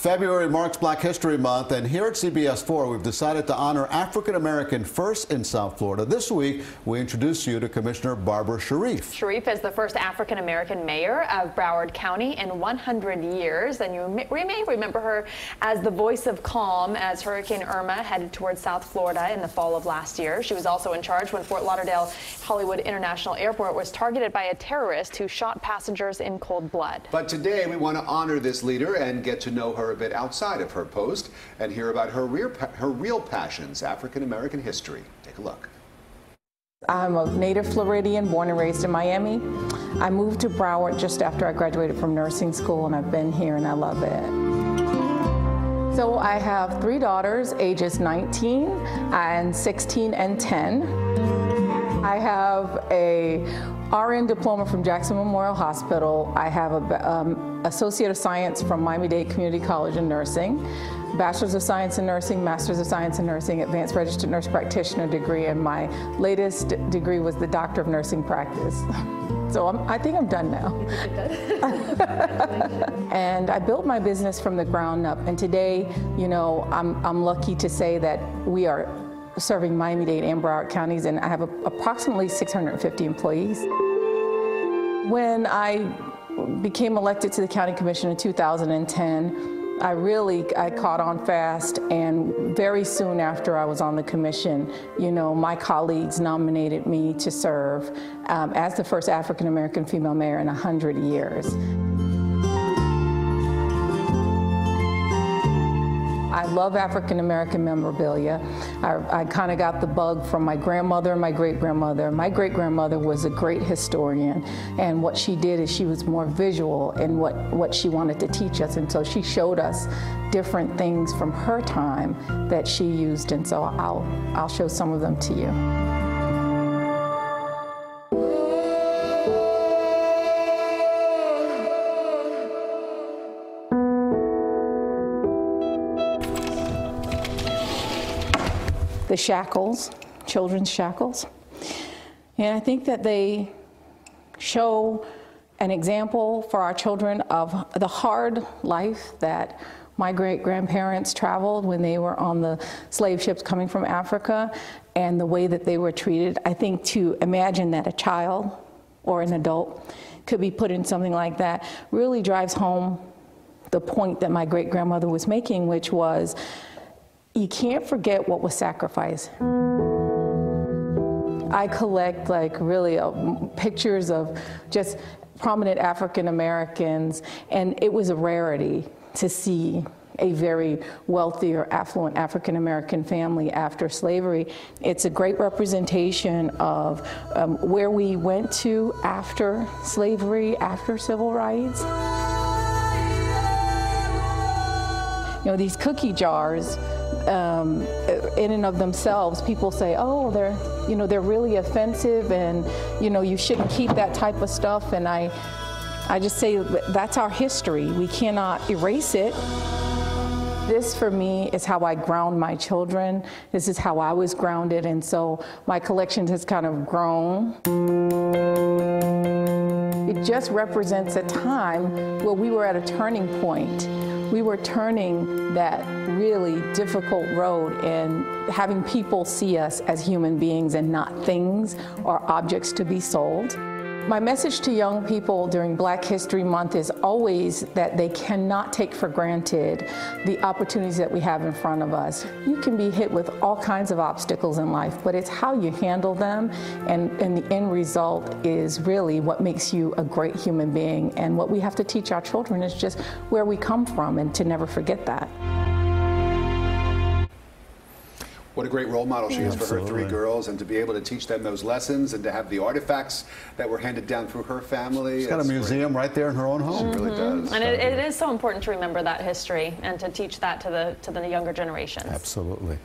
February marks Black History Month, and here at CBS 4, we've decided to honor African American firsts in South Florida. This week, we introduce you to Commissioner Barbara Shareif. Shareif is the first African American mayor of Broward County in 100 years, and you may remember her as the voice of calm as Hurricane Irma headed towards South Florida in the fall of last year. She was also in charge when Fort Lauderdale Hollywood International Airport was targeted by a terrorist who shot passengers in cold blood. But today, we want to honor this leader and get to know her a bit outside of her post and hear about her real passions, African American history. Take a look. I'm a native Floridian, born and raised in Miami. I moved to Broward just after I graduated from nursing school, and I've been here and I love it. So I have 3 daughters, ages 19 and 16 and 10. I have a RN diploma from Jackson Memorial Hospital. I have a Associate of Science from Miami-Dade Community College in Nursing, Bachelor's of Science in Nursing, Master's of Science in Nursing, Advanced Registered Nurse Practitioner degree, and my latest degree was the Doctor of Nursing Practice. So I think I'm done now. And I built my business from the ground up, and today, you know, I'm lucky to say that we are serving Miami-Dade and Broward counties, and I have approximately 650 employees. When I became elected to the county commission in 2010, I caught on fast, and very soon after I was on the commission, you know, my colleagues nominated me to serve as the first African American female mayor in 100 years. I love African American memorabilia. I kind of got the bug from my grandmother and my great-grandmother. My great-grandmother was a great historian, and what she did is she was more visual in what she wanted to teach us, and so she showed us different things from her time that she used, and so I'll show some of them to you. The shackles, children's shackles. And I think that they show an example for our children of the hard life that my great-grandparents traveled when they were on the slave ships coming from Africa, and the way that they were treated. I think to imagine that a child or an adult could be put in something like that really drives home the point that my great-grandmother was making, which was, you can't forget what was sacrificed. I collect really pictures of just prominent African Americans, and it was a rarity to see a very wealthy or affluent African American family after slavery. It's a great representation of where we went to after slavery, after civil rights. You know, these cookie jars, in and of themselves, people say, oh, they're really offensive, and you shouldn't keep that type of stuff. And I just say that's our history. We cannot erase it. This, for me, is how I ground my children. This is how I was grounded, and so my collection has kind of grown. It just represents a time where we were at a turning point. We were turning that really difficult road and having people see us as human beings and not things or objects to be sold. My message to young people during Black History Month is always that they cannot take for granted the opportunities that we have in front of us. You can be hit with all kinds of obstacles in life, but it's how you handle them, and the end result is really what makes you a great human being. And what we have to teach our children is just where we come from, and to never forget that. What a great role model she is for her 3 girls, and to be able to teach them those lessons and to have the artifacts that were handed down through her family. She's got a museum right there in her own home. She really does. And it is so important to remember that history and to teach that to the younger generations. Absolutely.